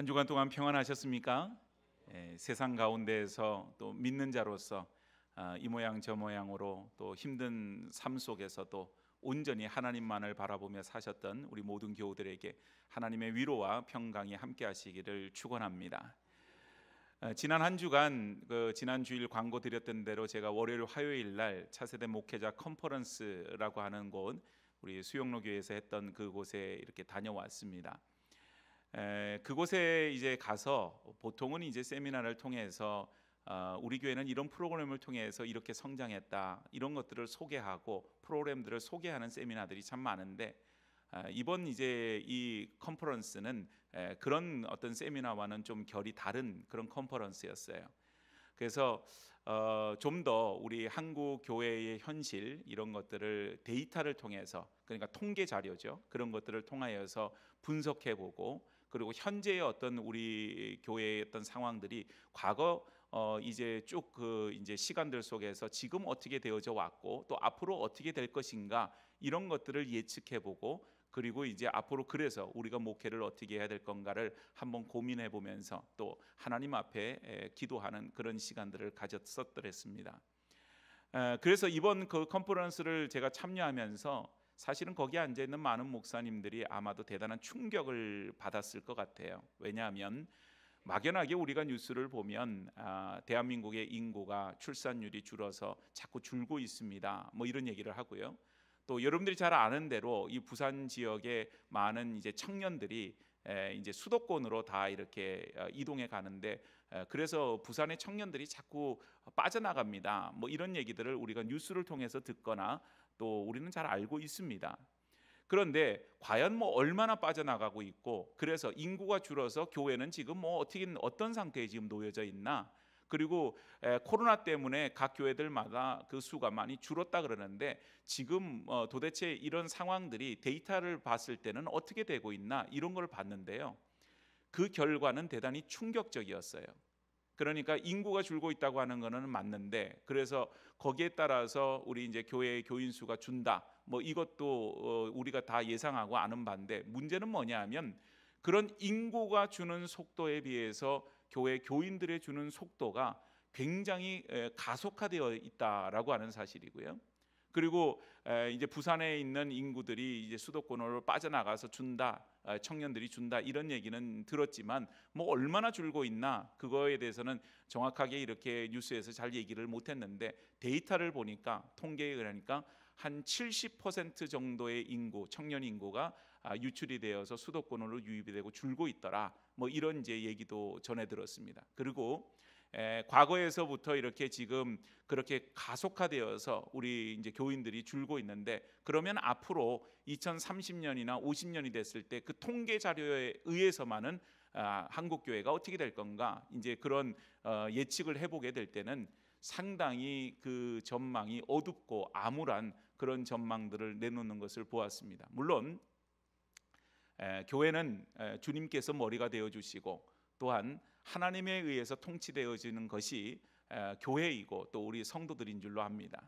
한 주간 동안 평안하셨습니까? 세상 가운데에서 또 믿는 자로서 이 모양 저 모양으로 또 힘든 삶 속에서도 온전히 하나님만을 바라보며 사셨던 우리 모든 교우들에게 하나님의 위로와 평강이 함께 하시기를 축원합니다. 지난 한 주간 지난 주일 광고 드렸던 대로 제가 월요일 화요일 날 차세대 목회자 컨퍼런스라고 하는 곳 우리 수영로 교회에서 했던 그곳에 이렇게 다녀왔습니다. 그곳에 이제 가서 보통은 이제 세미나를 통해서 우리 교회는 이런 프로그램을 통해서 이렇게 성장했다 이런 것들을 소개하고 프로그램들을 소개하는 세미나들이 참 많은데 이번 이제 이 컨퍼런스는 그런 어떤 세미나와는 좀 결이 다른 그런 컨퍼런스였어요. 그래서 좀 더 우리 한국 교회의 현실 이런 것들을 데이터를 통해서, 그러니까 통계 자료죠, 그런 것들을 통하여서 분석해보고, 그리고 현재의 어떤 우리 교회의 어떤 상황들이 과거 이제 쭉 그 이제 시간들 속에서 지금 어떻게 되어져 왔고 또 앞으로 어떻게 될 것인가 이런 것들을 예측해보고, 그리고 이제 앞으로 그래서 우리가 목회를 어떻게 해야 될 건가를 한번 고민해 보면서 또 하나님 앞에 기도하는 그런 시간들을 가졌었더랬습니다. 그래서 이번 그 컨퍼런스를 제가 참여하면서 사실은 거기에 앉아 있는 많은 목사님들이 아마도 대단한 충격을 받았을 것 같아요. 왜냐하면 막연하게 우리가 뉴스를 보면 대한민국의 인구가 출산율이 줄어서 자꾸 줄고 있습니다. 뭐 이런 얘기를 하고요. 또 여러분들이 잘 아는 대로 이 부산 지역의 많은 이제 청년들이 이제 수도권으로 다 이렇게 이동해 가는데 그래서 부산의 청년들이 자꾸 빠져나갑니다. 뭐 이런 얘기들을 우리가 뉴스를 통해서 듣거나 또 우리는 잘 알고 있습니다. 그런데 과연 뭐 얼마나 빠져나가고 있고, 그래서 인구가 줄어서 교회는 지금 뭐 어떻게 어떤 상태에 지금 놓여져 있나? 그리고 코로나 때문에 각 교회들마다 그 수가 많이 줄었다 그러는데 지금 도대체 이런 상황들이 데이터를 봤을 때는 어떻게 되고 있나 이런 걸 봤는데요. 그 결과는 대단히 충격적이었어요. 그러니까 인구가 줄고 있다고 하는 거는 맞는데, 그래서 거기에 따라서 우리 이제 교회의 교인 수가 준다, 뭐 이것도 우리가 다 예상하고 아는 바인데, 문제는 뭐냐하면 그런 인구가 주는 속도에 비해서 교회 교인들의 주는 속도가 굉장히 가속화되어 있다라고 하는 사실이고요. 그리고 이제 부산에 있는 인구들이 이제 수도권으로 빠져나가서 준다, 청년들이 준다 이런 얘기는 들었지만 뭐 얼마나 줄고 있나 그거에 대해서는 정확하게 이렇게 뉴스에서 잘 얘기를 못했는데, 데이터를 보니까 통계에 그러니까 한 70% 정도의 인구, 청년 인구가 유출이 되어서 수도권으로 유입이 되고 줄고 있더라. 뭐 이런 이제 얘기도 전해 들었습니다. 그리고 과거에서부터 이렇게 지금 그렇게 가속화되어서 우리 이제 교인들이 줄고 있는데, 그러면 앞으로 2030년이나 50년이 됐을 때 그 통계 자료에 의해서만은 한국 교회가 어떻게 될 건가 이제 그런 예측을 해보게 될 때는 상당히 그 전망이 어둡고 암울한 그런 전망들을 내놓는 것을 보았습니다. 물론 교회는 주님께서 머리가 되어 주시고 또한 하나님에 의해서 통치되어지는 것이 교회이고 또 우리 성도들인 줄로 합니다.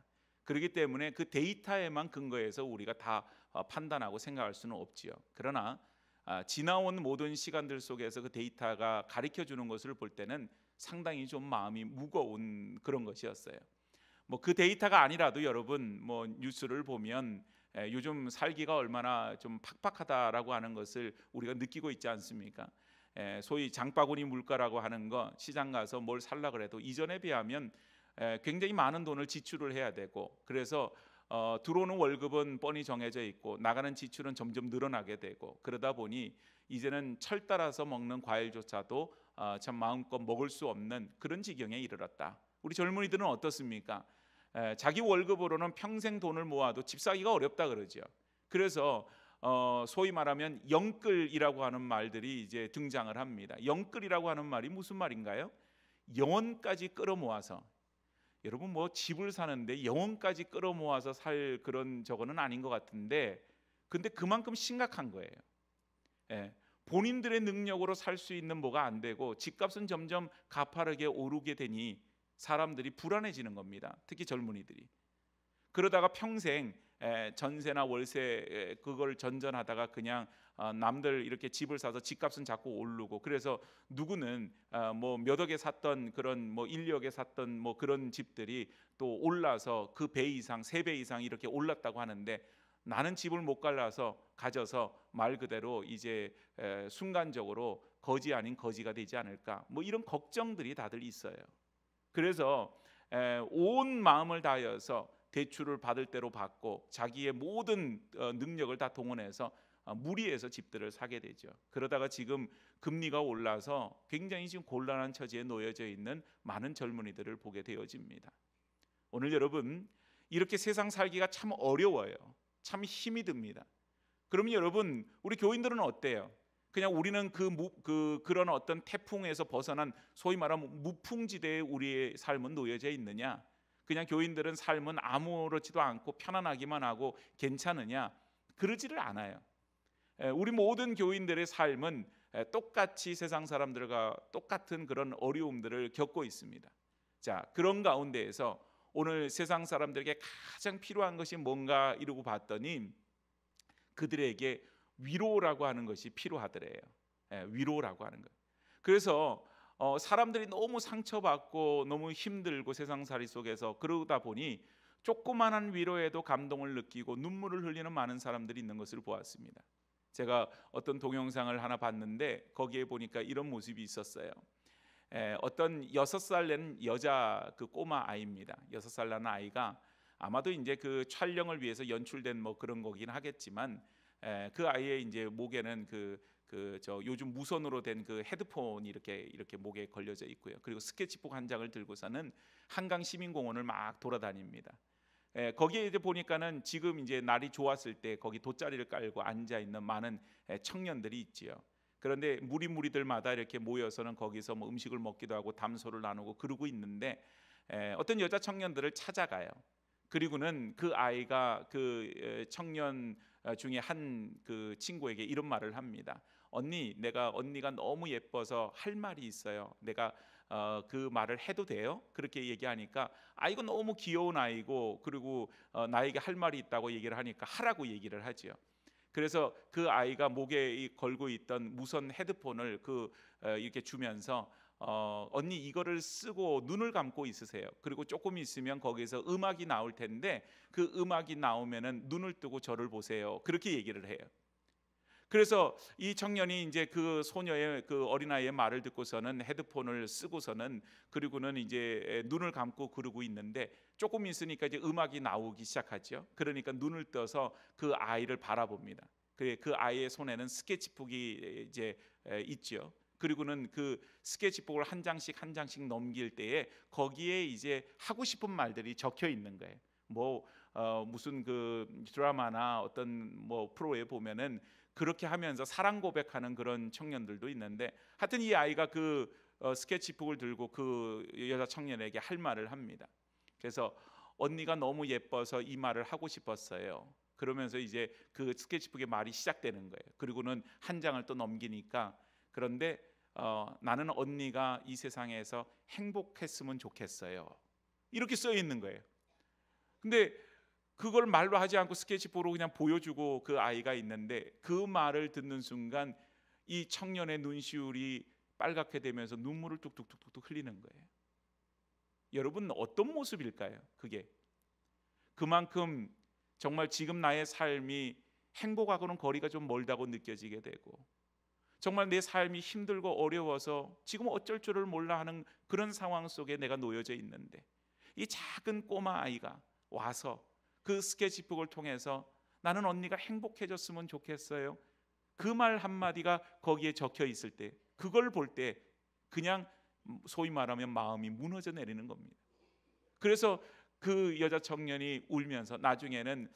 그렇기 때문에 그 데이터에만 근거해서 우리가 다 판단하고 생각할 수는 없지요. 그러나 지나온 모든 시간들 속에서 그 데이터가 가르쳐 주는 것을 볼 때는 상당히 좀 마음이 무거운 그런 것이었어요. 뭐 그 데이터가 아니라도 여러분 뭐 뉴스를 보면 요즘 살기가 얼마나 좀 팍팍하다라고 하는 것을 우리가 느끼고 있지 않습니까? 소위 장바구니 물가라고 하는 거, 시장 가서 뭘 살라 그래도 이전에 비하면 굉장히 많은 돈을 지출을 해야 되고, 그래서 들어오는 월급은 뻔히 정해져 있고 나가는 지출은 점점 늘어나게 되고, 그러다 보니 이제는 철 따라서 먹는 과일조차도 참 마음껏 먹을 수 없는 그런 지경에 이르렀다. 우리 젊은이들은 어떻습니까? 자기 월급으로는 평생 돈을 모아도 집 사기가 어렵다 그러죠. 그래서 소위 말하면 영끌이라고 하는 말들이 이제 등장을 합니다. 영끌이라고 하는 말이 무슨 말인가요? 영혼까지 끌어모아서, 여러분 뭐 집을 사는데 영혼까지 끌어모아서 살 그런 저거는 아닌 것 같은데, 근데 그만큼 심각한 거예요. 본인들의 능력으로 살 수 있는 뭐가 안 되고 집값은 점점 가파르게 오르게 되니 사람들이 불안해지는 겁니다. 특히 젊은이들이. 그러다가 평생 전세나 월세 그걸 전전하다가 그냥 남들 이렇게 집을 사서 집값은 자꾸 오르고, 그래서 누구는 뭐 몇 억에 샀던 그런 뭐 1, 2억에 샀던 뭐 그런 집들이 또 올라서 그 배 이상, 3배 이상 이렇게 올랐다고 하는데, 나는 집을 못 갈라서 가져서 말 그대로 이제 순간적으로 거지 아닌 거지가 되지 않을까, 뭐 이런 걱정들이 다들 있어요. 그래서 온 마음을 다하여서 대출을 받을 대로 받고 자기의 모든 능력을 다 동원해서 무리해서 집들을 사게 되죠. 그러다가 지금 금리가 올라서 굉장히 지금 곤란한 처지에 놓여져 있는 많은 젊은이들을 보게 되어집니다. 오늘 여러분, 이렇게 세상 살기가 참 어려워요. 참 힘이 듭니다. 그러면 여러분, 우리 교인들은 어때요? 그냥 우리는 그런 어떤 태풍에서 벗어난 소위 말하면 무풍지대에 우리의 삶은 놓여져 있느냐? 그냥 교인들은 삶은 아무렇지도 않고 편안하기만 하고 괜찮으냐? 그러지를 않아요. 우리 모든 교인들의 삶은 똑같이 세상 사람들과 똑같은 그런 어려움들을 겪고 있습니다. 자, 그런 가운데에서 오늘 세상 사람들에게 가장 필요한 것이 뭔가 이러고 봤더니 그들에게 위로라고 하는 것이 필요하더래요. 위로라고 하는 것. 그래서 사람들이 너무 상처받고 너무 힘들고 세상살이 속에서 그러다 보니 조그만한 위로에도 감동을 느끼고 눈물을 흘리는 많은 사람들이 있는 것을 보았습니다. 제가 어떤 동영상을 하나 봤는데 거기에 보니까 이런 모습이 있었어요. 어떤 6살 된 여자 그 꼬마 아이입니다. 6살 난 아이가 아마도 이제 그 촬영을 위해서 연출된 뭐 그런 거긴 하겠지만, 그 아이의 이제 목에는 저 요즘 무선으로 된 그 헤드폰이 이렇게 목에 걸려져 있고요. 그리고 스케치북 한 장을 들고서는 한강 시민공원을 막 돌아다닙니다. 거기에 이제 보니까는 지금 이제 날이 좋았을 때 거기 돗자리를 깔고 앉아 있는 많은 청년들이 있지요. 그런데 무리들마다 이렇게 모여서는 거기서 뭐 음식을 먹기도 하고 담소를 나누고 그러고 있는데, 어떤 여자 청년들을 찾아가요. 그리고는 그 아이가 그 청년 중에 한 그 친구에게 이런 말을 합니다. 언니, 언니가 너무 예뻐서 할 말이 있어요. 내가 그 말을 해도 돼요? 그렇게 얘기하니까 아이고 너무 귀여운 아이고, 그리고 나에게 할 말이 있다고 얘기를 하니까 하라고 얘기를 하지요. 그래서 그 아이가 목에 걸고 있던 무선 헤드폰을 이렇게 주면서 언니 이거를 쓰고 눈을 감고 있으세요. 그리고 조금 있으면 거기서 음악이 나올 텐데 그 음악이 나오면은 눈을 뜨고 저를 보세요. 그렇게 얘기를 해요. 그래서 이 청년이 이제 그 소녀의 그 어린아이의 말을 듣고서는 헤드폰을 쓰고서는, 그리고는 이제 눈을 감고 그러고 있는데 조금 있으니까 이제 음악이 나오기 시작하죠. 그러니까 눈을 떠서 그 아이를 바라봅니다. 그 아이의 손에는 스케치북이 이제 있죠. 그리고는 그 스케치북을 한 장씩 넘길 때에 거기에 이제 하고 싶은 말들이 적혀 있는 거예요. 뭐 무슨 그 드라마나 어떤 뭐 프로에 보면은 그렇게 하면서 사랑 고백하는 그런 청년들도 있는데, 하여튼 이 아이가 그 스케치북을 들고 그 여자 청년에게 할 말을 합니다. 그래서 언니가 너무 예뻐서 이 말을 하고 싶었어요. 그러면서 이제 그 스케치북의 말이 시작되는 거예요. 그리고는 한 장을 또 넘기니까, 그런데 나는 언니가 이 세상에서 행복했으면 좋겠어요. 이렇게 써 있는 거예요. 근데 그걸 말로 하지 않고 스케치북으로 그냥 보여주고 그 아이가 있는데, 그 말을 듣는 순간 이 청년의 눈시울이 빨갛게 되면서 눈물을 뚝뚝뚝뚝 흘리는 거예요. 여러분 어떤 모습일까요? 그게 그만큼 정말 지금 나의 삶이 행복하고는 거리가 좀 멀다고 느껴지게 되고, 정말 내 삶이 힘들고 어려워서 지금 어쩔 줄을 몰라 하는 그런 상황 속에 내가 놓여져 있는데, 이 작은 꼬마 아이가 와서 그 스케치북을 통해서 나는 언니가 행복해졌으면 좋겠어요, 그 말 한마디가 거기에 적혀 있을 때, 그걸 볼 때 그냥 소위 말하면 마음이 무너져 내리는 겁니다. 그래서 그 여자 청년이 울면서 나중에는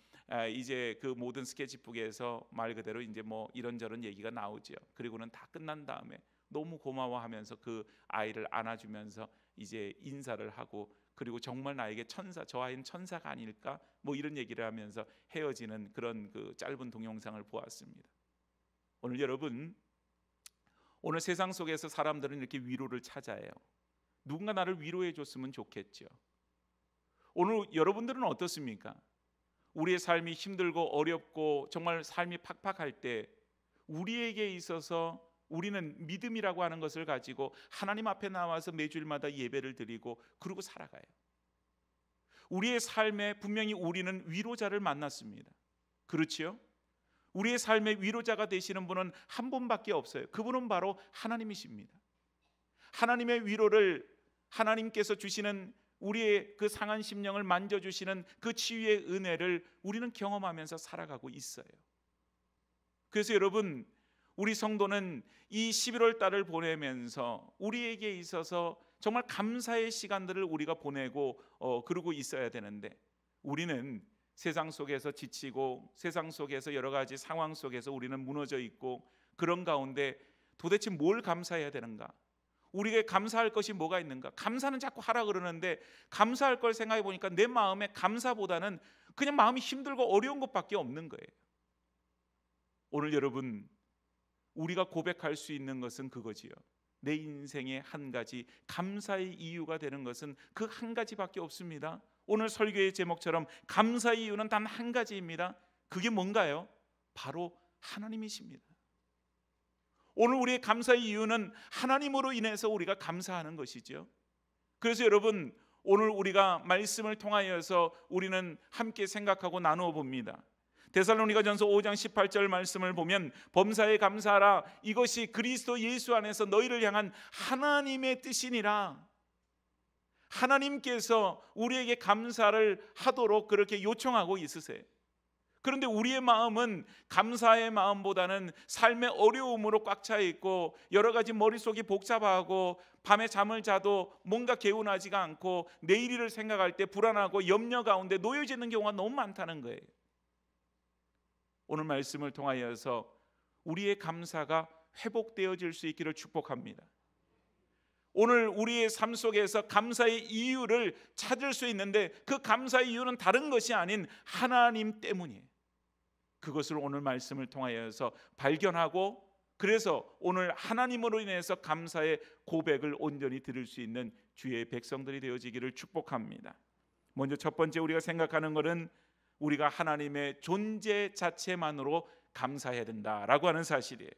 이제 그 모든 스케치북에서 말 그대로 이제 뭐 이런저런 얘기가 나오죠. 그리고는 다 끝난 다음에 너무 고마워하면서 그 아이를 안아주면서 이제 인사를 하고, 그리고 정말 나에게 저 아이는 천사가 아닐까 뭐 이런 얘기를 하면서 헤어지는 그런 그 짧은 동영상을 보았습니다. 오늘 여러분, 오늘 세상 속에서 사람들은 이렇게 위로를 찾아요. 누군가 나를 위로해 줬으면 좋겠죠. 오늘 여러분들은 어떻습니까? 우리의 삶이 힘들고 어렵고 정말 삶이 팍팍할 때 우리에게 있어서 우리는 믿음이라고 하는 것을 가지고 하나님 앞에 나와서 매주일마다 예배를 드리고 그러고 살아가요. 우리의 삶에 분명히 우리는 위로자를 만났습니다. 그렇지요? 우리의 삶의 위로자가 되시는 분은 한 분밖에 없어요. 그분은 바로 하나님이십니다. 하나님의 위로를, 하나님께서 주시는 우리의 그 상한 심령을 만져주시는 그 치유의 은혜를 우리는 경험하면서 살아가고 있어요. 그래서 여러분, 우리 성도는 이 11월 달을 보내면서 우리에게 있어서 정말 감사의 시간들을 우리가 보내고 그러고 있어야 되는데, 우리는 세상 속에서 지치고 세상 속에서 여러 가지 상황 속에서 우리는 무너져 있고, 그런 가운데 도대체 뭘 감사해야 되는가? 우리에게 감사할 것이 뭐가 있는가? 감사는 자꾸 하라 그러는데 감사할 걸 생각해 보니까 내 마음에 감사보다는 그냥 마음이 힘들고 어려운 것밖에 없는 거예요. 오늘 여러분, 우리가 고백할 수 있는 것은 그거지요. 내 인생의 한 가지 감사의 이유가 되는 것은 그 한 가지밖에 없습니다. 오늘 설교의 제목처럼 감사의 이유는 단 한 가지입니다. 그게 뭔가요? 바로 하나님이십니다. 오늘 우리의 감사의 이유는 하나님으로 인해서 우리가 감사하는 것이죠. 그래서 여러분, 오늘 우리가 말씀을 통하여서 우리는 함께 생각하고 나누어 봅니다. 데살로니가전서 5장 18절 말씀을 보면 범사에 감사하라, 이것이 그리스도 예수 안에서 너희를 향한 하나님의 뜻이니라. 하나님께서 우리에게 감사를 하도록 그렇게 요청하고 있으세요. 그런데 우리의 마음은 감사의 마음보다는 삶의 어려움으로 꽉 차 있고 여러 가지 머릿속이 복잡하고 밤에 잠을 자도 뭔가 개운하지가 않고 내일 일을 생각할 때 불안하고 염려 가운데 놓여져 있는 경우가 너무 많다는 거예요. 오늘 말씀을 통하여서 우리의 감사가 회복되어질 수 있기를 축복합니다. 오늘 우리의 삶 속에서 감사의 이유를 찾을 수 있는데 그 감사의 이유는 다른 것이 아닌 하나님 때문이에요. 그것을 오늘 말씀을 통하여서 발견하고, 그래서 오늘 하나님으로 인해서 감사의 고백을 온전히 드릴 수 있는 주의 백성들이 되어지기를 축복합니다. 먼저 첫 번째 우리가 생각하는 것은 우리가 하나님의 존재 자체만으로 감사해야 된다라고 하는 사실이에요.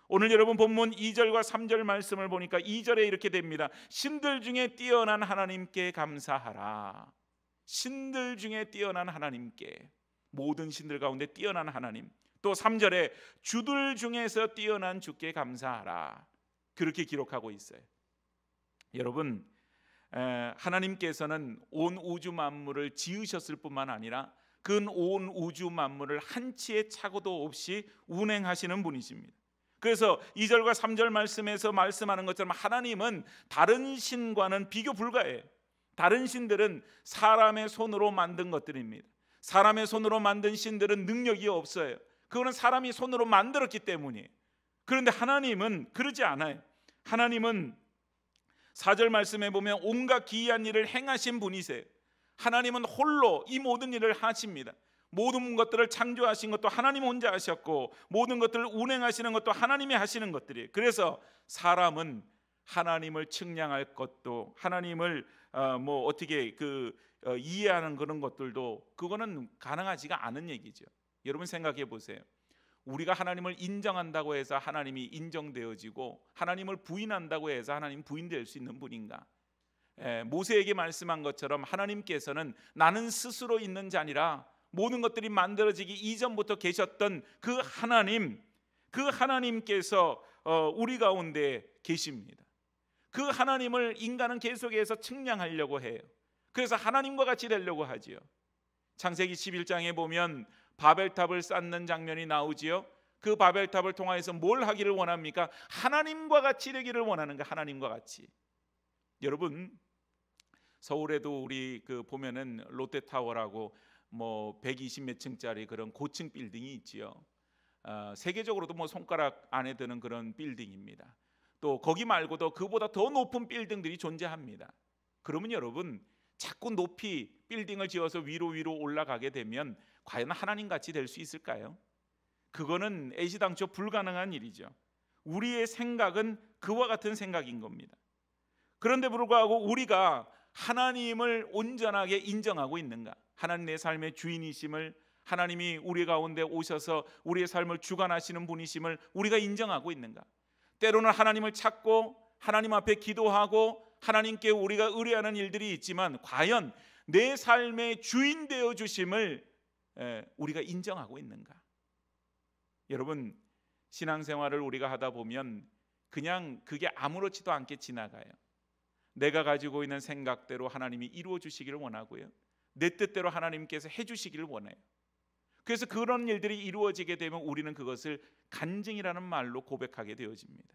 오늘 여러분 본문 2절과 3절 말씀을 보니까 2절에 이렇게 됩니다. 신들 중에 뛰어난 하나님께 감사하라. 신들 중에 뛰어난 하나님께, 모든 신들 가운데 뛰어난 하나님. 또 3절에 주들 중에서 뛰어난 주께 감사하라. 그렇게 기록하고 있어요. 여러분, 하나님께서는 온 우주 만물을 지으셨을 뿐만 아니라 그 온 우주 만물을 한치의 착오도 없이 운행하시는 분이십니다. 그래서 2절과 3절 말씀에서 말씀하는 것처럼 하나님은 다른 신과는 비교 불가해요. 다른 신들은 사람의 손으로 만든 것들입니다. 사람의 손으로 만든 신들은 능력이 없어요. 그거는 사람이 손으로 만들었기 때문이에요. 그런데 하나님은 그러지 않아요. 하나님은 4절 말씀에 보면 온갖 기이한 일을 행하신 분이세요. 하나님은 홀로 이 모든 일을 하십니다. 모든 것들을 창조하신 것도 하나님 혼자 하셨고 모든 것들을 운행하시는 것도 하나님이 하시는 것들이에요. 그래서 사람은 하나님을 측량할 것도, 하나님을 어떻게 이해하는 그런 것들도 그거는 가능하지가 않은 얘기죠. 여러분 생각해 보세요. 우리가 하나님을 인정한다고 해서 하나님이 인정되어지고 하나님을 부인한다고 해서 하나님 부인될 수 있는 분인가? 모세에게 말씀한 것처럼 하나님께서는 나는 스스로 있는 자니라, 모든 것들이 만들어지기 이전부터 계셨던 그 하나님, 그 하나님께서 우리 가운데 계십니다. 그 하나님을 인간은 계속해서 측량하려고 해요. 그래서 하나님과 같이 되려고 하지요. 창세기 11장에 보면 바벨탑을 쌓는 장면이 나오지요. 그 바벨탑을 통하여서 뭘 하기를 원합니까? 하나님과 같이 되기를 원하는 거. 하나님과 같이. 여러분, 서울에도 우리 보면은 롯데타워라고 120몇 층짜리 그런 고층 빌딩이 있지요. 세계적으로도 손가락 안에 드는 그런 빌딩입니다. 또 거기 말고도 그보다 더 높은 빌딩들이 존재합니다. 그러면 여러분, 자꾸 높이 빌딩을 지어서 위로 올라가게 되면 과연 하나님 같이 될 수 있을까요? 그거는 애시당초 불가능한 일이죠. 우리의 생각은 그와 같은 생각인 겁니다. 그런데 불구하고 우리가 하나님을 온전하게 인정하고 있는가? 하나님 내 삶의 주인이심을, 하나님이 우리 가운데 오셔서 우리의 삶을 주관하시는 분이심을 우리가 인정하고 있는가? 때로는 하나님을 찾고 하나님 앞에 기도하고 하나님께 우리가 의뢰하는 일들이 있지만 과연 내 삶의 주인 되어 주심을 우리가 인정하고 있는가? 여러분, 신앙생활을 우리가 하다 보면 그냥 그게 아무렇지도 않게 지나가요. 내가 가지고 있는 생각대로 하나님이 이루어 주시기를 원하고요, 내 뜻대로 하나님께서 해 주시기를 원해요. 그래서 그런 일들이 이루어지게 되면 우리는 그것을 간증이라는 말로 고백하게 되어집니다.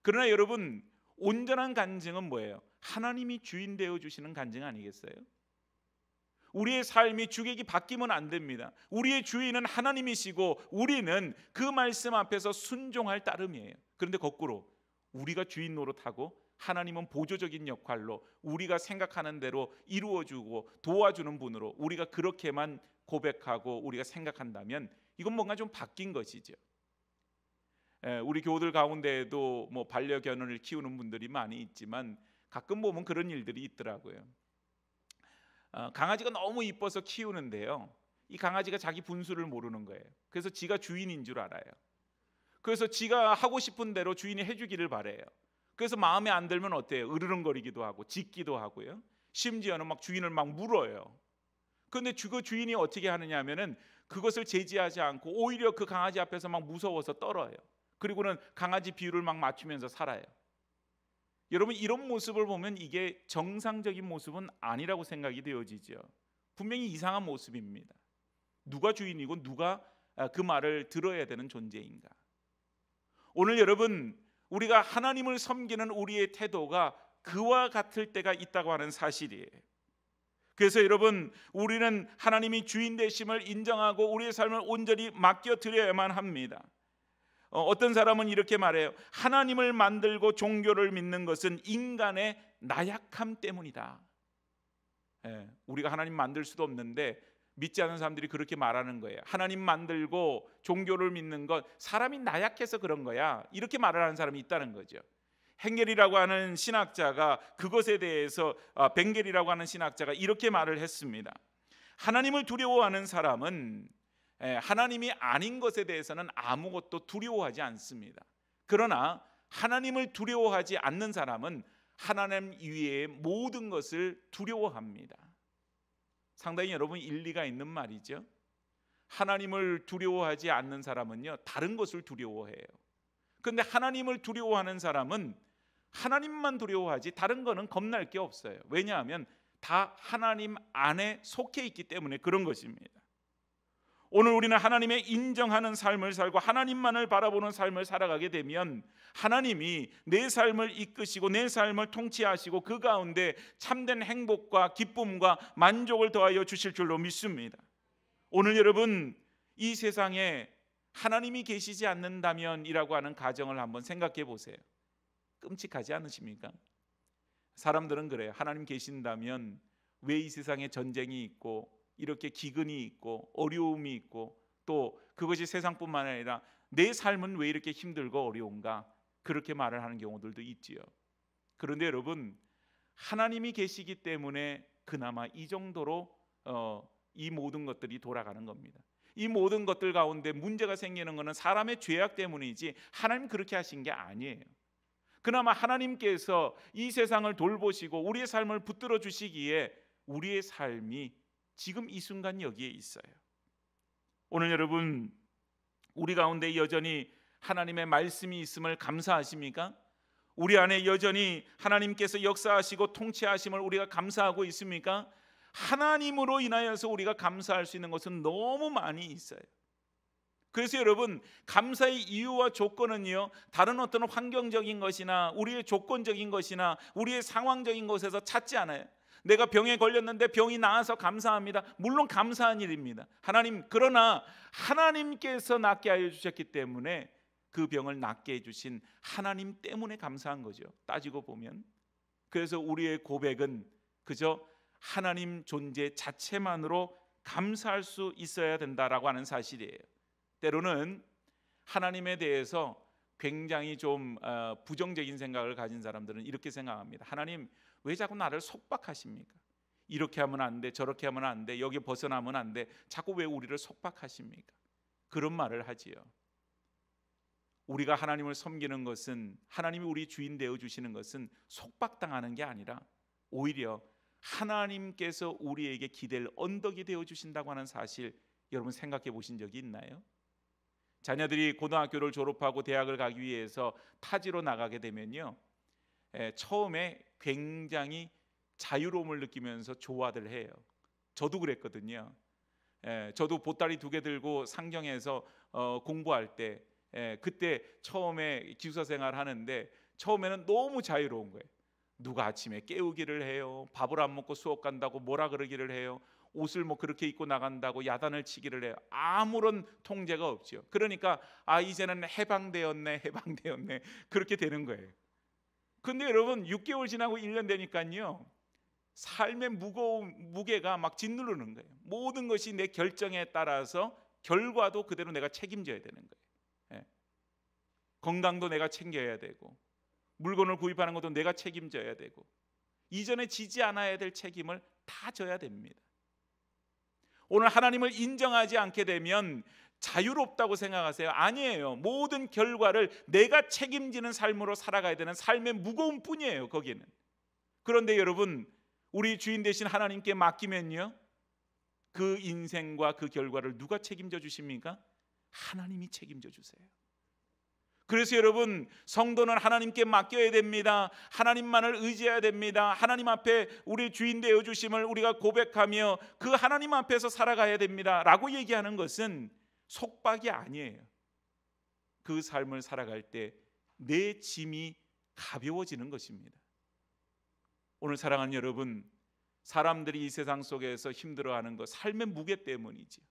그러나 여러분, 온전한 간증은 뭐예요? 하나님이 주인 되어 주시는 간증 아니겠어요? 우리의 삶이 주객이 바뀌면 안 됩니다. 우리의 주인은 하나님이시고 우리는 그 말씀 앞에서 순종할 따름이에요. 그런데 거꾸로 우리가 주인 노릇하고 하나님은 보조적인 역할로 우리가 생각하는 대로 이루어주고 도와주는 분으로 우리가 그렇게만 고백하고 우리가 생각한다면 이건 뭔가 좀 바뀐 것이죠. 우리 교우들 가운데에도 뭐 반려견을 키우는 분들이 많이 있지만 가끔 보면 그런 일들이 있더라고요. 강아지가 너무 이뻐서 키우는데요, 이 강아지가 자기 분수를 모르는 거예요. 그래서 지가 주인인 줄 알아요. 그래서 지가 하고 싶은 대로 주인이 해주기를 바래요. 그래서 마음에 안 들면 어때요? 으르렁거리기도 하고 짖기도 하고요, 심지어는 막 주인을 막 물어요. 그런데 그 주인이 어떻게 하느냐 하면은 그것을 제지하지 않고 오히려 그 강아지 앞에서 막 무서워서 떨어요. 그리고는 강아지 비율을 막 맞추면서 살아요. 여러분, 이런 모습을 보면 이게 정상적인 모습은 아니라고 생각이 되어지죠. 분명히 이상한 모습입니다. 누가 주인이고 누가 그 말을 들어야 되는 존재인가? 오늘 여러분, 우리가 하나님을 섬기는 우리의 태도가 그와 같을 때가 있다고 하는 사실이에요. 그래서 여러분, 우리는 하나님이 주인 되심을 인정하고 우리의 삶을 온전히 맡겨드려야만 합니다. 어떤 사람은 이렇게 말해요. 하나님을 만들고 종교를 믿는 것은 인간의 나약함 때문이다. 우리가 하나님 만들 수도 없는데 믿지 않는 사람들이 그렇게 말하는 거예요. 하나님 만들고 종교를 믿는 것, 사람이 나약해서 그런 거야, 이렇게 말을 하는 사람이 있다는 거죠. 헨겔이라고 하는 신학자가 그것에 대해서 벵겔이라고 하는 신학자가 이렇게 말을 했습니다. 하나님을 두려워하는 사람은 하나님이 아닌 것에 대해서는 아무것도 두려워하지 않습니다. 그러나 하나님을 두려워하지 않는 사람은 하나님 이외의 모든 것을 두려워합니다. 상당히 여러분 일리가 있는 말이죠. 하나님을 두려워하지 않는 사람은요, 다른 것을 두려워해요. 그런데 하나님을 두려워하는 사람은 하나님만 두려워하지 다른 거는 겁날 게 없어요. 왜냐하면 다 하나님 안에 속해 있기 때문에 그런 것입니다. 오늘 우리는 하나님의 인정하는 삶을 살고 하나님만을 바라보는 삶을 살아가게 되면 하나님이 내 삶을 이끄시고 내 삶을 통치하시고 그 가운데 참된 행복과 기쁨과 만족을 더하여 주실 줄로 믿습니다. 오늘 여러분, 이 세상에 하나님이 계시지 않는다면이라고 하는 가정을 한번 생각해 보세요. 끔찍하지 않으십니까? 사람들은 그래요. 하나님 계신다면 왜 이 세상에 전쟁이 있고 이렇게 기근이 있고 어려움이 있고 또 그것이 세상뿐만 아니라 내 삶은 왜 이렇게 힘들고 어려운가, 그렇게 말을 하는 경우들도 있지요. 그런데 여러분, 하나님이 계시기 때문에 그나마 이 정도로 이 모든 것들이 돌아가는 겁니다. 이 모든 것들 가운데 문제가 생기는 것은 사람의 죄악 때문이지 하나님 그렇게 하신 게 아니에요. 그나마 하나님께서 이 세상을 돌보시고 우리의 삶을 붙들어 주시기에 우리의 삶이 지금 이 순간 여기에 있어요. 오늘 여러분, 우리 가운데 여전히 하나님의 말씀이 있음을 감사하십니까? 우리 안에 여전히 하나님께서 역사하시고 통치하심을 우리가 감사하고 있습니까? 하나님으로 인하여서 우리가 감사할 수 있는 것은 너무 많이 있어요. 그래서 여러분, 감사의 이유와 조건은요, 다른 어떤 환경적인 것이나 우리의 조건적인 것이나 우리의 상황적인 것에서 찾지 않아요. 내가 병에 걸렸는데 병이 나아서 감사합니다. 물론 감사한 일입니다. 하나님, 그러나 하나님께서 낫게 하여 주셨기 때문에 그 병을 낫게 해주신 하나님 때문에 감사한 거죠, 따지고 보면. 그래서 우리의 고백은 그저 하나님 존재 자체만으로 감사할 수 있어야 된다라고 하는 사실이에요. 때로는 하나님에 대해서 굉장히 좀 부정적인 생각을 가진 사람들은 이렇게 생각합니다. 하나님, 왜 자꾸 나를 속박하십니까? 이렇게 하면 안 돼, 저렇게 하면 안 돼, 여기 벗어나면 안 돼. 자꾸 왜 우리를 속박하십니까? 그런 말을 하지요. 우리가 하나님을 섬기는 것은, 하나님이 우리 주인 되어 주시는 것은 속박당하는 게 아니라 오히려 하나님께서 우리에게 기댈 언덕이 되어 주신다고 하는 사실, 여러분 생각해 보신 적이 있나요? 자녀들이 고등학교를 졸업하고 대학을 가기 위해서 타지로 나가게 되면요, 처음에 굉장히 자유로움을 느끼면서 좋아들 해요. 저도 그랬거든요. 저도 보따리 2개 들고 상경에서 공부할 때, 그때 처음에 기숙사 생활 하는데 처음에는 너무 자유로운 거예요. 누가 아침에 깨우기를 해요. 밥을 안 먹고 수업 간다고 뭐라 그러기를 해요. 옷을 뭐 그렇게 입고 나간다고 야단을 치기를 해요. 아무런 통제가 없죠. 그러니까 이제는 해방되었네 그렇게 되는 거예요. 근데 여러분 6개월 지나고 1년 되니까요, 삶의 무게가 막 짓누르는 거예요. 모든 것이 내 결정에 따라서 결과도 그대로 내가 책임져야 되는 거예요. 건강도 내가 챙겨야 되고, 물건을 구입하는 것도 내가 책임져야 되고, 이전에 지지 않아야 될 책임을 다 져야 됩니다. 오늘 하나님을 인정하지 않게 되면 자유롭다고 생각하세요? 아니에요. 모든 결과를 내가 책임지는 삶으로 살아가야 되는 삶의 무거움 뿐이에요, 거기는. 그런데 여러분, 우리 주인 되신 하나님께 맡기면요, 그 인생과 그 결과를 누가 책임져 주십니까? 하나님이 책임져 주세요. 그래서 여러분, 성도는 하나님께 맡겨야 됩니다. 하나님만을 의지해야 됩니다. 하나님 앞에 우리 주인 되어 주심을 우리가 고백하며 그 하나님 앞에서 살아가야 됩니다 라고 얘기하는 것은 속박이 아니에요. 그 삶을 살아갈 때 내 짐이 가벼워지는 것입니다. 오늘 사랑하는 여러분, 사람들이 이 세상 속에서 힘들어하는 것, 삶의 무게 때문이지.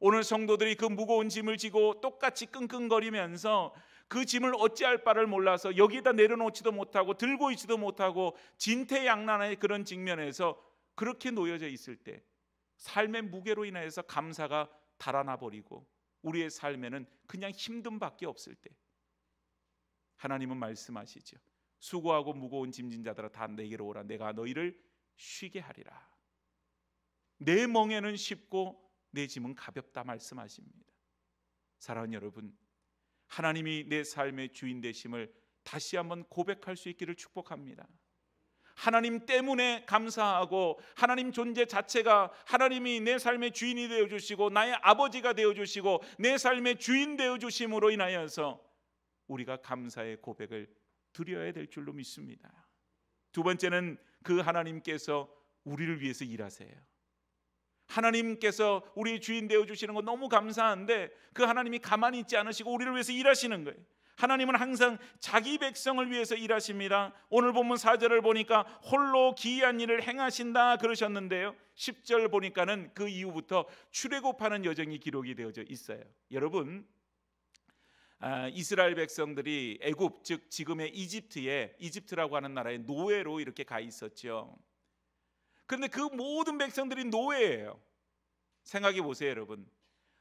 오늘 성도들이 그 무거운 짐을 지고 똑같이 끙끙거리면서 그 짐을 어찌할 바를 몰라서 여기다 내려놓지도 못하고 들고 있지도 못하고 진퇴양난의 그런 직면에서 그렇게 놓여져 있을 때, 삶의 무게로 인해서 감사가 달아나 버리고 우리의 삶에는 그냥 힘듦밖에 없을 때, 하나님은 말씀하시죠. 수고하고 무거운 짐진 자들아 다 내게로 오라. 내가 너희를 쉬게 하리라. 내 멍에는 쉽고 내 짐은 가볍다 말씀하십니다. 사랑하는 여러분, 하나님이 내 삶의 주인 되심을 다시 한번 고백할 수 있기를 축복합니다. 하나님 때문에 감사하고, 하나님 존재 자체가, 하나님이 내 삶의 주인이 되어주시고 나의 아버지가 되어주시고 내 삶의 주인 되어주심으로 인하여서 우리가 감사의 고백을 드려야 될 줄로 믿습니다. 두 번째는 그 하나님께서 우리를 위해서 일하세요. 하나님께서 우리 주인 되어주시는 거 너무 감사한데 그 하나님이 가만히 있지 않으시고 우리를 위해서 일하시는 거예요. 하나님은 항상 자기 백성을 위해서 일하십니다. 오늘 본문 4절을 보니까 홀로 기이한 일을 행하신다 그러셨는데요, 10절 보니까는 그 이후부터 출애굽하는 여정이 기록이 되어져 있어요. 여러분, 이스라엘 백성들이 애굽, 즉 지금의 이집트라고 하는 나라의 노예로 이렇게 가 있었죠. 그런데 그 모든 백성들이 노예예요. 생각해 보세요, 여러분.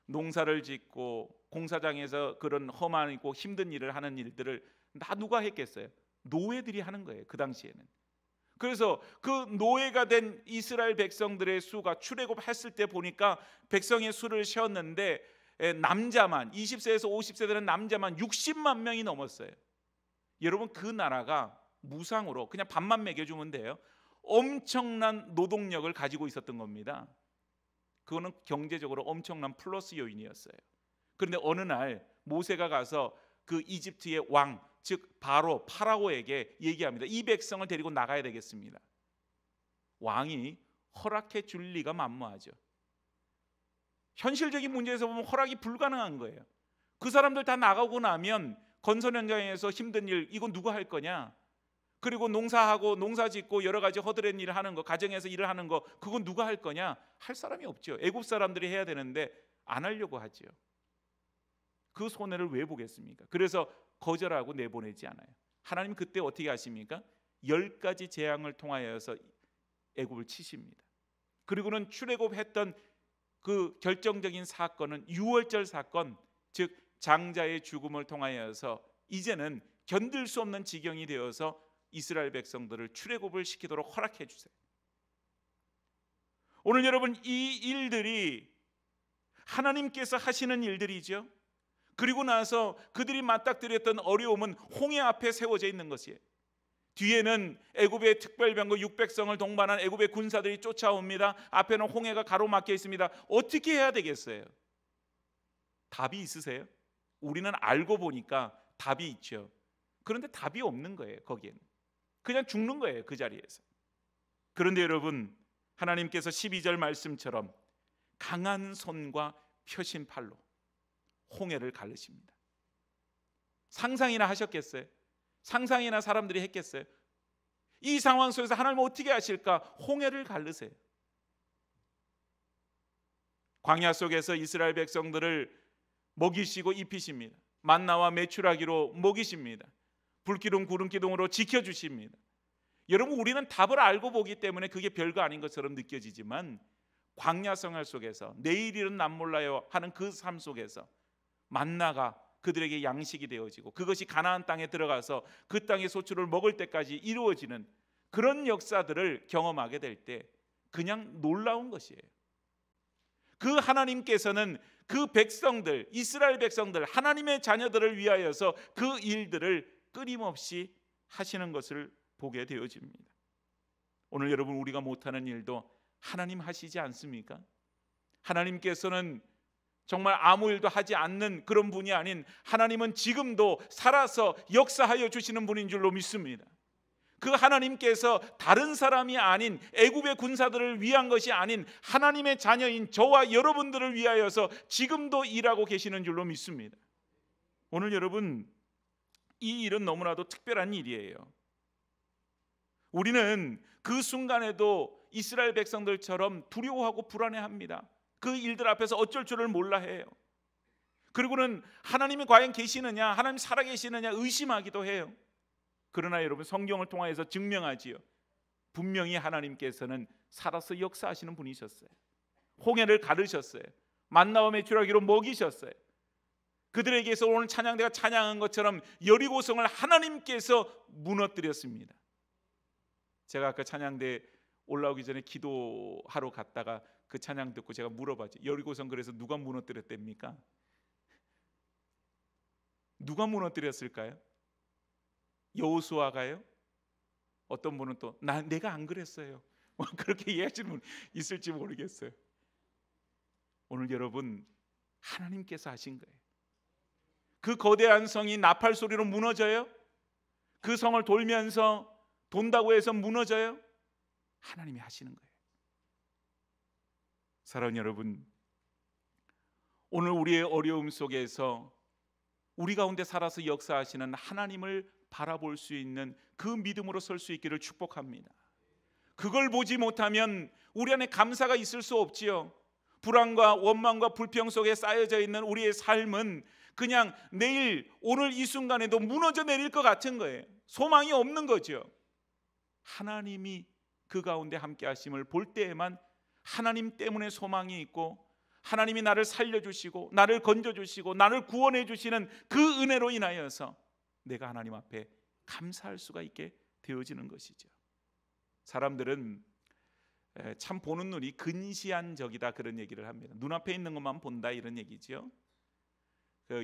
농사를 짓고 공사장에서 그런 험하고 힘든 일을 하는 일들을 다 누가 했겠어요? 노예들이 하는 거예요, 그 당시에는. 그래서 그 노예가 된 이스라엘 백성들의 수가 출애굽했을 때 보니까 백성의 수를 세었는데 남자만 20세에서 50세 되는 남자만 60만 명이 넘었어요. 여러분, 그 나라가 무상으로 그냥 밥만 먹여주면 돼요. 엄청난 노동력을 가지고 있었던 겁니다. 그거는 경제적으로 엄청난 플러스 요인이었어요. 그런데 어느 날 모세가 가서 그 이집트의 왕, 즉 파라오에게 얘기합니다. 이 백성을 데리고 나가야 되겠습니다. 왕이 허락해 줄 리가 만무하죠. 현실적인 문제에서 보면 허락이 불가능한 거예요. 그 사람들 다 나가고 나면 건설 현장에서 힘든 일, 이거 누가 할 거냐? 그리고 농사하고 농사짓고 여러 가지 허드렛 일을 하는 거, 가정에서 일을 하는 거, 그건 누가 할 거냐? 할 사람이 없죠. 애굽 사람들이 해야 되는데 안 하려고 하죠. 그 손해를 왜 보겠습니까? 그래서 거절하고 내보내지 않아요. 하나님 그때 어떻게 하십니까? 10가지 재앙을 통하여서 애굽을 치십니다. 그리고는 출애굽했던 그 결정적인 사건은 유월절 사건, 즉 장자의 죽음을 통하여서 이제는 견딜 수 없는 지경이 되어서 이스라엘 백성들을 출애굽을 시키도록 허락해 주세요. 오늘 여러분, 이 일들이 하나님께서 하시는 일들이죠. 그리고 나서 그들이 맞닥뜨렸던 어려움은 홍해 앞에 세워져 있는 것이에요. 뒤에는 애굽의 특별병거 600성을 동반한 애굽의 군사들이 쫓아옵니다. 앞에는 홍해가 가로막혀 있습니다. 어떻게 해야 되겠어요? 답이 있으세요? 우리는 알고 보니까 답이 있죠. 그런데 답이 없는 거예요. 거기에는 그냥 죽는 거예요, 그 자리에서. 그런데 여러분, 하나님께서 12절 말씀처럼 강한 손과 펴신 팔로 홍해를 가르십니다. 상상이나 하셨겠어요? 상상이나 사람들이 했겠어요? 이 상황 속에서 하나님은 어떻게 하실까? 홍해를 가르세요. 광야 속에서 이스라엘 백성들을 먹이시고 입히십니다. 만나와 메추라기로 먹이십니다. 불기둥 구름기둥으로 지켜주십니다. 여러분, 우리는 답을 알고 보기 때문에 그게 별거 아닌 것처럼 느껴지지만 광야 생활 속에서 내일 일은 남 몰라요 하는 그 삶 속에서 만나가 그들에게 양식이 되어지고 그것이 가나안 땅에 들어가서 그 땅의 소출을 먹을 때까지 이루어지는 그런 역사들을 경험하게 될 때 그냥 놀라운 것이에요. 그 하나님께서는 그 백성들, 이스라엘 백성들, 하나님의 자녀들을 위하여서 그 일들을 끊임없이 하시는 것을 보게 되어집니다. 오늘 여러분, 우리가 못하는 일도 하나님 하시지 않습니까? 하나님께서는 정말 아무 일도 하지 않는 그런 분이 아닌, 하나님은 지금도 살아서 역사하여 주시는 분인 줄로 믿습니다. 그 하나님께서 다른 사람이 아닌 애굽의 군사들을 위한 것이 아닌 하나님의 자녀인 저와 여러분들을 위하여서 지금도 일하고 계시는 줄로 믿습니다. 오늘 여러분, 이 일은 너무나도 특별한 일이에요. 우리는 그 순간에도 이스라엘 백성들처럼 두려워하고 불안해합니다. 그 일들 앞에서 어쩔 줄을 몰라 해요. 그리고는 하나님이 과연 계시느냐, 하나님 살아계시느냐 의심하기도 해요. 그러나 여러분, 성경을 통해서 증명하지요. 분명히 하나님께서는 살아서 역사하시는 분이셨어요. 홍해를 가르셨어요. 만나와 메추라기로 먹이셨어요. 그들에게서 오늘 찬양대가 찬양한 것처럼 여리고성을 하나님께서 무너뜨렸습니다. 제가 아까 찬양대 올라오기 전에 기도하러 갔다가 그 찬양 듣고 제가 물어봤죠. 여리고성 그래서 누가 무너뜨렸답니까? 누가 무너뜨렸을까요? 여호수아가요? 어떤 분은 또 내가 안 그랬어요. 그렇게 이해하시는 분 있을지 모르겠어요. 오늘 여러분, 하나님께서 하신 거예요. 그 거대한 성이 나팔 소리로 무너져요? 그 성을 돌면서 돈다고 해서 무너져요? 하나님이 하시는 거예요. 사랑하는 여러분, 오늘 우리의 어려움 속에서 우리 가운데 살아서 역사하시는 하나님을 바라볼 수 있는 그 믿음으로 설 수 있기를 축복합니다. 그걸 보지 못하면 우리 안에 감사가 있을 수 없지요. 불안과 원망과 불평 속에 쌓여져 있는 우리의 삶은 그냥 내일 오늘 이 순간에도 무너져 내릴 것 같은 거예요. 소망이 없는 거죠. 하나님이 그 가운데 함께 하심을 볼 때에만 하나님 때문에 소망이 있고, 하나님이 나를 살려주시고 나를 건져주시고 나를 구원해 주시는 그 은혜로 인하여서 내가 하나님 앞에 감사할 수가 있게 되어지는 것이죠. 사람들은 참 보는 눈이 근시한 적이다, 그런 얘기를 합니다. 눈앞에 있는 것만 본다, 이런 얘기죠.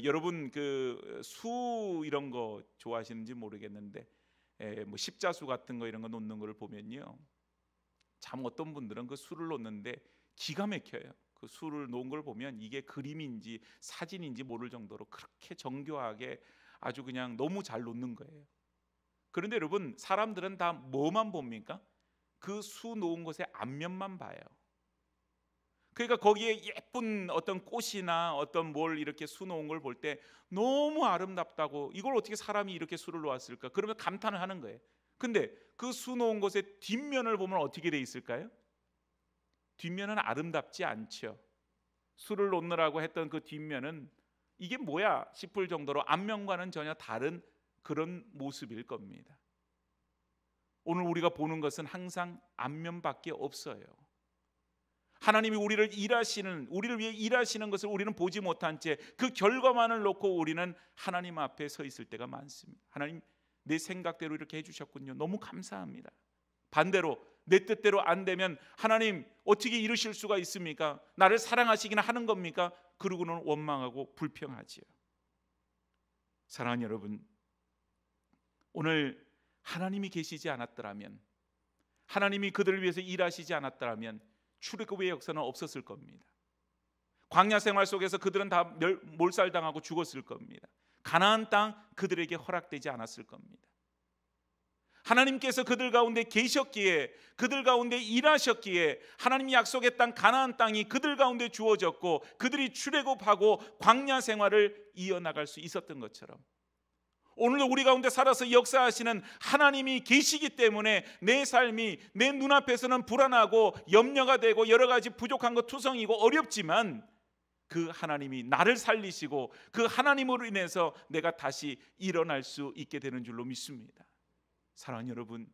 여러분 수 이런 거 좋아하시는지 모르겠는데 뭐 십자수 같은 거 이런 거 놓는 거를 보면요, 참 어떤 분들은 그 수를 놓는데 기가 막혀요. 그 수를 놓은 걸 보면 이게 그림인지 사진인지 모를 정도로 그렇게 정교하게 아주 그냥 너무 잘 놓는 거예요. 그런데 여러분, 사람들은 다 뭐만 봅니까? 그 수 놓은 곳의 앞면만 봐요. 그러니까 거기에 예쁜 어떤 꽃이나 어떤 뭘 이렇게 수 놓은 걸 볼 때 너무 아름답다고, 이걸 어떻게 사람이 이렇게 수를 놓았을까? 그러면 감탄을 하는 거예요. 근데 그 수 놓은 곳의 뒷면을 보면 어떻게 돼 있을까요? 뒷면은 아름답지 않죠. 수를 놓느라고 했던 그 뒷면은 이게 뭐야 싶을 정도로 앞면과는 전혀 다른 그런 모습일 겁니다. 오늘 우리가 보는 것은 항상 앞면밖에 없어요. 하나님이 우리를 위해 일하시는 것을 우리는 보지 못한 채 그 결과만을 놓고 우리는 하나님 앞에 서 있을 때가 많습니다. 하나님, 내 생각대로 이렇게 해주셨군요. 너무 감사합니다. 반대로 내 뜻대로 안 되면 하나님 어떻게 이루실 수가 있습니까? 나를 사랑하시기나 하는 겁니까? 그러고는 원망하고 불평하지요. 사랑하는 여러분, 오늘 하나님이 계시지 않았더라면, 하나님이 그들을 위해서 일하시지 않았더라면 출애굽의 역사는 없었을 겁니다. 광야 생활 속에서 그들은 다 몰살당하고 죽었을 겁니다. 가나안 땅 그들에게 허락되지 않았을 겁니다. 하나님께서 그들 가운데 계셨기에, 그들 가운데 일하셨기에 하나님이 약속의 땅 가나안 땅이 그들 가운데 주어졌고 그들이 출애굽하고 광야 생활을 이어나갈 수 있었던 것처럼, 오늘도 우리 가운데 살아서 역사하시는 하나님이 계시기 때문에 내 삶이 내 눈앞에서는 불안하고 염려가 되고 여러 가지 부족한 것 투성이고 어렵지만 그 하나님이 나를 살리시고 그 하나님으로 인해서 내가 다시 일어날 수 있게 되는 줄로 믿습니다. 사랑하는 여러분,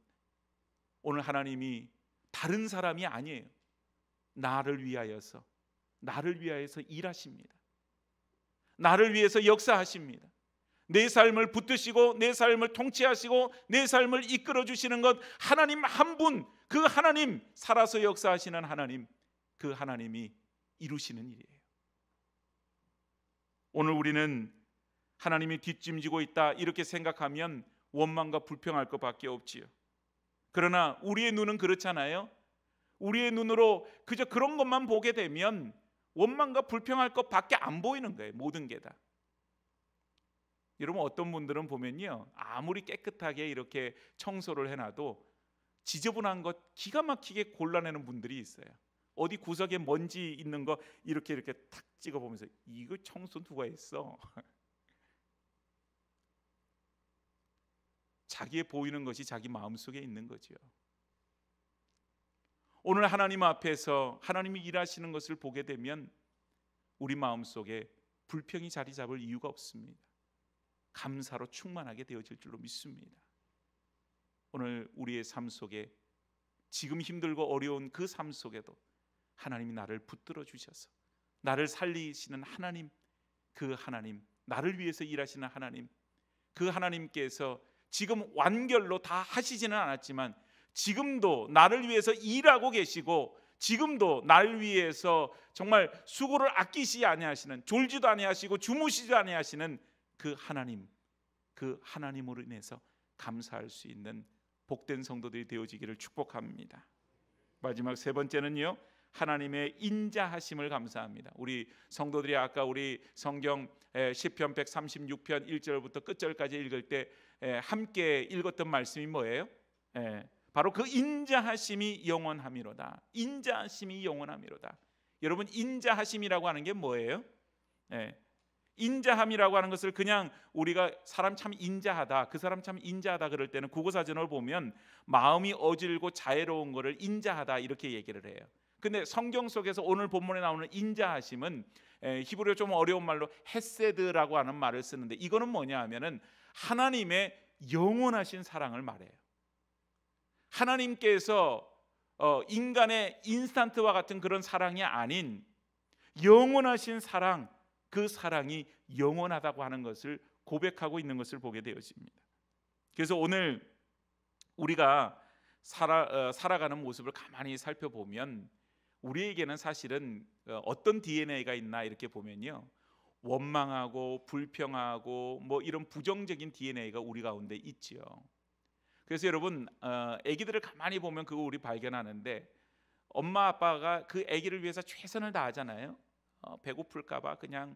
오늘 하나님이 다른 사람이 아니에요. 나를 위하여서 일하십니다. 나를 위해서 역사하십니다. 내 삶을 붙드시고 내 삶을 통치하시고 내 삶을 이끌어 주시는 것 하나님 한 분, 그 하나님, 살아서 역사하시는 하나님, 그 하나님이 이루시는 일이에요. 오늘 우리는 하나님이 뒷짐지고 있다 이렇게 생각하면 원망과 불평할 것밖에 없지요. 그러나 우리의 눈은 그렇잖아요. 우리의 눈으로 그저 그런 것만 보게 되면 원망과 불평할 것밖에 안 보이는 거예요. 모든 게 다. 여러분, 어떤 분들은 보면요, 아무리 깨끗하게 이렇게 청소를 해놔도 지저분한 것 기가 막히게 골라내는 분들이 있어요. 어디 구석에 먼지 있는 거 이렇게 탁 찍어보면서 이거 청소 누가 했어? 자기의 보이는 것이 자기 마음속에 있는 거죠. 오늘 하나님 앞에서 하나님이 일하시는 것을 보게 되면 우리 마음속에 불평이 자리 잡을 이유가 없습니다. 감사로 충만하게 되어질 줄로 믿습니다. 오늘 우리의 삶 속에 지금 힘들고 어려운 그 삶 속에도 하나님이 나를 붙들어 주셔서 나를 살리시는 하나님, 그 하나님, 나를 위해서 일하시는 하나님, 그 하나님께서 지금 완결로 다 하시지는 않았지만 지금도 나를 위해서 일하고 계시고 지금도 나를 위해서 정말 수고를 아끼시지 아니하시는, 졸지도 아니하시고 주무시지도 아니하시는 그 하나님, 그 하나님으로 인해서 감사할 수 있는 복된 성도들이 되어지기를 축복합니다. 마지막 세 번째는요, 하나님의 인자하심을 감사합니다. 우리 성도들이 아까 우리 성경 시편 136편 1절부터 끝절까지 읽을 때 함께 읽었던 말씀이 뭐예요? 바로 그 인자하심이 영원함이로다. 인자하심이 영원함이로다. 여러분, 인자하심이라고 하는 게 뭐예요? 인자함이라고 하는 것을 그냥 우리가 사람 참 인자하다, 그 사람 참 인자하다 그럴 때는 국어사전을 보면 마음이 어질고 자애로운 것을 인자하다 이렇게 얘기를 해요. 근데 성경 속에서 오늘 본문에 나오는 인자하심은 히브리어 좀 어려운 말로 헤세드라고 하는 말을 쓰는데, 이거는 뭐냐 하면은 하나님의 영원하신 사랑을 말해요. 하나님께서 인간의 인스턴트와 같은 그런 사랑이 아닌 영원하신 사랑, 그 사랑이 영원하다고 하는 것을 고백하고 있는 것을 보게 되어집니다. 그래서 오늘 우리가 살아가는 모습을 가만히 살펴보면 우리에게는 사실은 어떤 DNA가 있나 이렇게 보면요, 원망하고 불평하고 뭐 이런 부정적인 DNA가 우리 가운데 있지요. 그래서 여러분, 아기들을 가만히 보면 그거 우리 발견하는데 엄마 아빠가 그 아기를 위해서 최선을 다하잖아요. 배고플까봐 그냥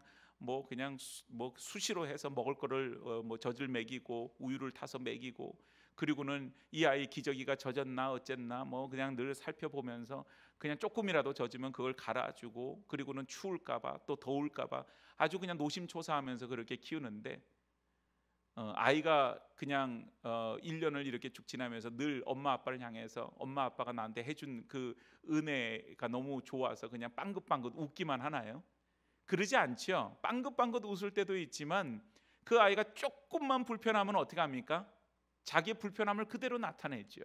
수시로 해서 먹을 거를 젖을 먹이고 우유를 타서 먹이고, 그리고는 이 아이 기저귀가 젖었나 어쨌나 그냥 늘 살펴보면서 그냥 조금이라도 젖으면 그걸 갈아주고, 그리고는 추울까봐 또 더울까봐 아주 그냥 노심초사하면서 그렇게 키우는데, 아이가 그냥 1년을 이렇게 쭉 지나면서 늘 엄마 아빠를 향해서 엄마 아빠가 나한테 해준 그 은혜가 너무 좋아서 그냥 빵긋빵긋 웃기만 하나요? 그러지 않죠. 빵긋빵긋 웃을 때도 있지만 그 아이가 조금만 불편하면 어떻게 합니까? 자기의 불편함을 그대로 나타내죠.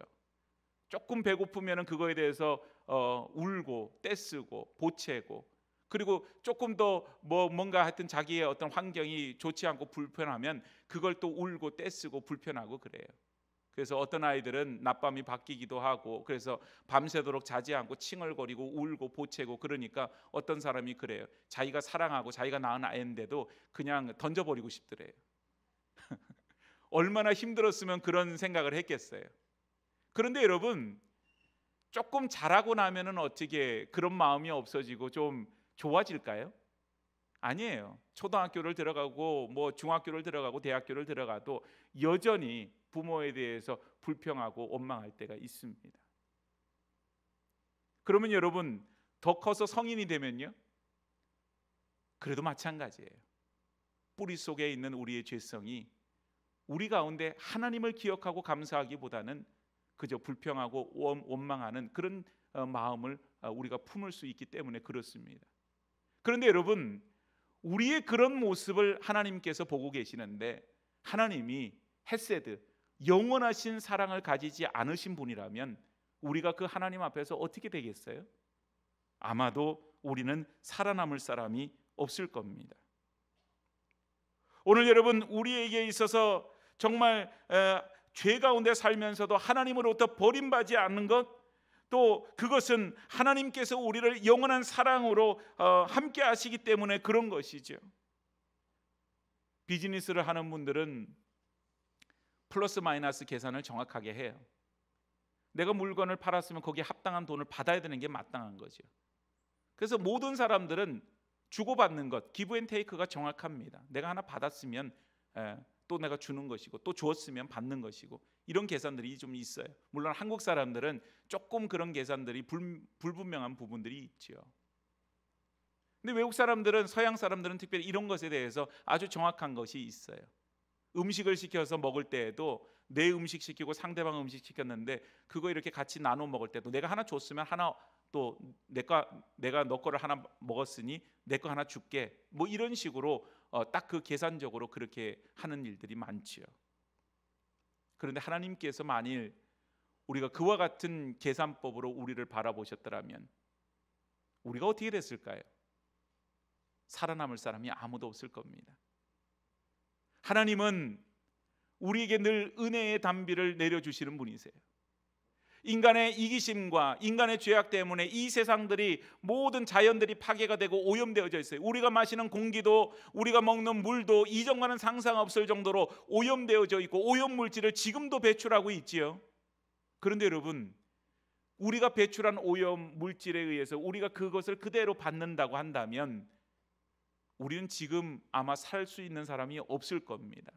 조금 배고프면 그거에 대해서 울고 떼쓰고 보채고, 그리고 조금 더 뭔가 하여튼 자기의 어떤 환경이 좋지 않고 불편하면 그걸 또 울고 떼쓰고 불편하고 그래요. 그래서 어떤 아이들은 낮밤이 바뀌기도 하고 그래서 밤새도록 자지 않고 칭얼거리고 울고 보채고 그러니까 어떤 사람이 그래요. 자기가 사랑하고 자기가 낳은 아이인데도 그냥 던져버리고 싶더래요. 얼마나 힘들었으면 그런 생각을 했겠어요. 그런데 여러분, 조금 자라고 나면은 어떻게 그런 마음이 없어지고 좀 좋아질까요? 아니에요. 초등학교를 들어가고 뭐 중학교를 들어가고 대학교를 들어가도 여전히 부모에 대해서 불평하고 원망할 때가 있습니다. 그러면 여러분, 더 커서 성인이 되면요, 그래도 마찬가지예요. 뿌리 속에 있는 우리의 죄성이 우리 가운데 하나님을 기억하고 감사하기보다는 그저 불평하고 원망하는 그런 마음을 우리가 품을 수 있기 때문에 그렇습니다. 그런데 여러분, 우리의 그런 모습을 하나님께서 보고 계시는데, 하나님이 헤세드, 영원하신 사랑을 가지지 않으신 분이라면 우리가 그 하나님 앞에서 어떻게 되겠어요? 아마도 우리는 살아남을 사람이 없을 겁니다. 오늘 여러분, 우리에게 있어서 정말 죄 가운데 살면서도 하나님으로부터 버림받지 않는 것, 또 그것은 하나님께서 우리를 영원한 사랑으로 함께 하시기 때문에 그런 것이죠. 비즈니스를 하는 분들은 플러스 마이너스 계산을 정확하게 해요. 내가 물건을 팔았으면 거기에 합당한 돈을 받아야 되는 게 마땅한 거죠. 그래서 모든 사람들은 주고받는 것, 기브 앤 테이크가 정확합니다. 내가 하나 받았으면 또 내가 주는 것이고, 또 주었으면 받는 것이고, 이런 계산들이 좀 있어요. 물론 한국 사람들은 조금 그런 계산들이 불분명한 부분들이 있죠. 근데 외국 사람들은, 서양 사람들은 특별히 이런 것에 대해서 아주 정확한 것이 있어요. 음식을 시켜서 먹을 때에도 내 음식 시키고 상대방 음식 시켰는데 그거 이렇게 같이 나눠 먹을 때도 내가 하나 줬으면 하나, 또 내가 너 거를 하나 먹었으니 내 거 하나 줄게, 뭐 이런 식으로 딱 그 계산적으로 그렇게 하는 일들이 많지요. 그런데 하나님께서 만일 우리가 그와 같은 계산법으로 우리를 바라보셨더라면 우리가 어떻게 됐을까요? 살아남을 사람이 아무도 없을 겁니다. 하나님은 우리에게 늘 은혜의 단비를 내려주시는 분이세요. 인간의 이기심과 인간의 죄악 때문에 이 세상들이, 모든 자연들이 파괴가 되고 오염되어져 있어요. 우리가 마시는 공기도, 우리가 먹는 물도 이전과는 상상 없을 정도로 오염되어져 있고 오염물질을 지금도 배출하고 있지요. 그런데 여러분, 우리가 배출한 오염물질에 의해서 우리가 그것을 그대로 받는다고 한다면 우리는 지금 아마 살 수 있는 사람이 없을 겁니다.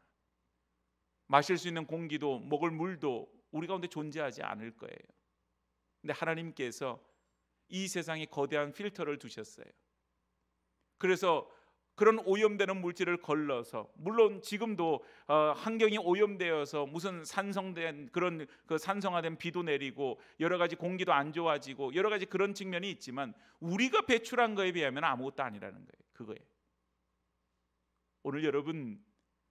마실 수 있는 공기도 먹을 물도 우리 가운데 존재하지 않을 거예요. 근데 하나님께서 이 세상에 거대한 필터를 두셨어요. 그래서 그런 오염되는 물질을 걸러서, 물론 지금도 환경이 오염되어서 무슨 산성된 그런 그 산성화된 비도 내리고 여러 가지 공기도 안 좋아지고 여러 가지 그런 측면이 있지만 우리가 배출한 거에 비하면 아무것도 아니라는 거예요. 그거에 오늘 여러분,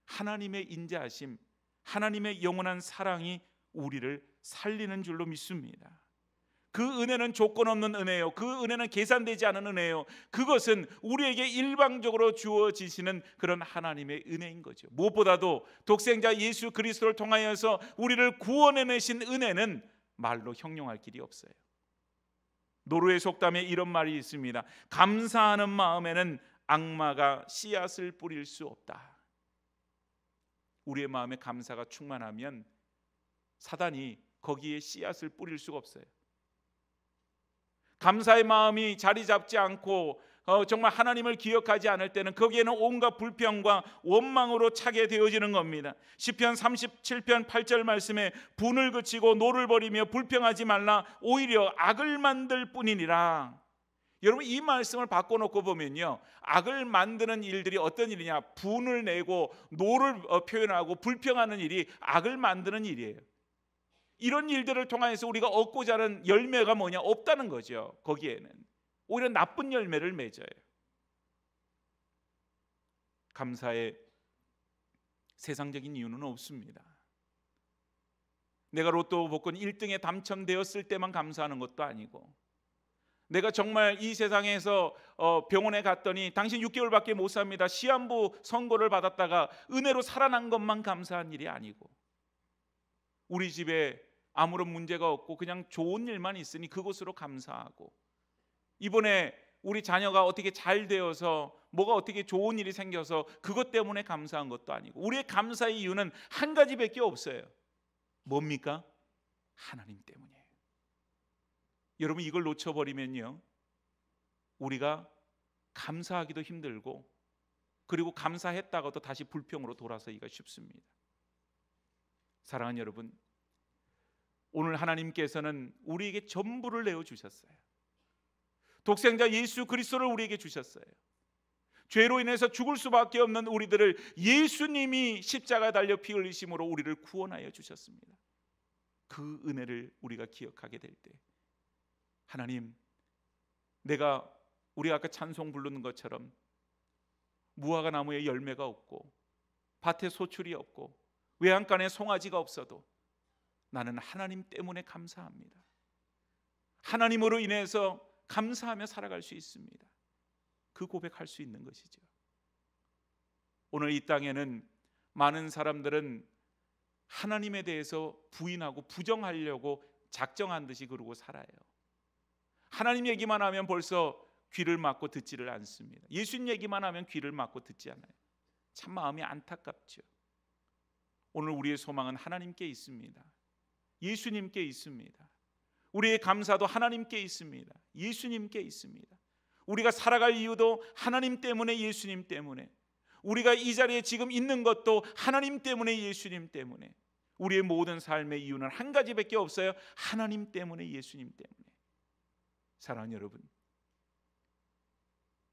하나님의 인자하심, 하나님의 영원한 사랑이 우리를 살리는 줄로 믿습니다. 그 은혜는 조건 없는 은혜요, 그 은혜는 계산되지 않은 은혜요, 그것은 우리에게 일방적으로 주어지시는 그런 하나님의 은혜인 거죠. 무엇보다도 독생자 예수 그리스도를 통하여서 우리를 구원해내신 은혜는 말로 형용할 길이 없어요. 노르웨이 속담에 이런 말이 있습니다. 감사하는 마음에는 악마가 씨앗을 뿌릴 수 없다. 우리의 마음에 감사가 충만하면 사단이 거기에 씨앗을 뿌릴 수가 없어요. 감사의 마음이 자리 잡지 않고 정말 하나님을 기억하지 않을 때는 거기에는 온갖 불평과 원망으로 차게 되어지는 겁니다. 시편 37편 8절 말씀에 분을 그치고 노를 버리며 불평하지 말라, 오히려 악을 만들 뿐이니라. 여러분, 이 말씀을 바꿔놓고 보면요, 악을 만드는 일들이 어떤 일이냐, 분을 내고 노를 표현하고 불평하는 일이 악을 만드는 일이에요. 이런 일들을 통해서 우리가 얻고자 하는 열매가 뭐냐, 없다는 거죠. 거기에는 오히려 나쁜 열매를 맺어요. 감사의 세상적인 이유는 없습니다. 내가 로또 복권 1등에 당첨되었을 때만 감사하는 것도 아니고, 내가 정말 이 세상에서 병원에 갔더니 당신 6개월밖에 못 삽니다, 시한부 선고를 받았다가 은혜로 살아난 것만 감사한 일이 아니고, 우리 집에 아무런 문제가 없고 그냥 좋은 일만 있으니 그것으로 감사하고, 이번에 우리 자녀가 어떻게 잘 되어서 뭐가 어떻게 좋은 일이 생겨서 그것 때문에 감사한 것도 아니고, 우리의 감사의 이유는 한 가지밖에 없어요. 뭡니까? 하나님 때문이에요. 여러분, 이걸 놓쳐버리면요, 우리가 감사하기도 힘들고, 그리고 감사했다가도 다시 불평으로 돌아서기가 쉽습니다. 사랑하는 여러분, 오늘 하나님께서는 우리에게 전부를 내어주셨어요. 독생자 예수 그리스도를 우리에게 주셨어요. 죄로 인해서 죽을 수밖에 없는 우리들을 예수님이 십자가에 달려 피 흘리심으로 우리를 구원하여 주셨습니다. 그 은혜를 우리가 기억하게 될 때, 하나님, 우리가 아까 찬송 부르는 것처럼 무화과 나무에 열매가 없고 밭에 소출이 없고 외양간에 송아지가 없어도 나는 하나님 때문에 감사합니다. 하나님으로 인해서 감사하며 살아갈 수 있습니다. 그 고백할 수 있는 것이죠. 오늘 이 땅에는 많은 사람들은 하나님에 대해서 부인하고 부정하려고 작정한 듯이 그러고 살아요. 하나님 얘기만 하면 벌써 귀를 막고 듣지를 않습니다. 예수님 얘기만 하면 귀를 막고 듣지 않아요. 참 마음이 안타깝죠. 오늘 우리의 소망은 하나님께 있습니다. 예수님께 있습니다. 우리의 감사도 하나님께 있습니다. 예수님께 있습니다. 우리가 살아갈 이유도 하나님 때문에, 예수님 때문에, 우리가 이 자리에 지금 있는 것도 하나님 때문에, 예수님 때문에, 우리의 모든 삶의 이유는 한 가지밖에 없어요. 하나님 때문에, 예수님 때문에. 사랑하는 여러분,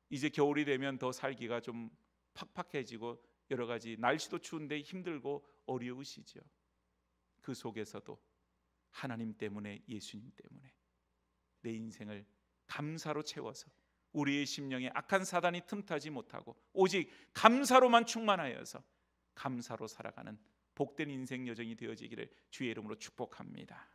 이제 겨울이 되면 더 살기가 좀 팍팍해지고 여러 가지 날씨도 추운데 힘들고 어려우시죠. 그 속에서도 하나님 때문에, 예수님 때문에 내 인생을 감사로 채워서 우리의 심령에 악한 사단이 틈타지 못하고 오직 감사로만 충만하여서 감사로 살아가는 복된 인생 여정이 되어지기를 주의 이름으로 축복합니다.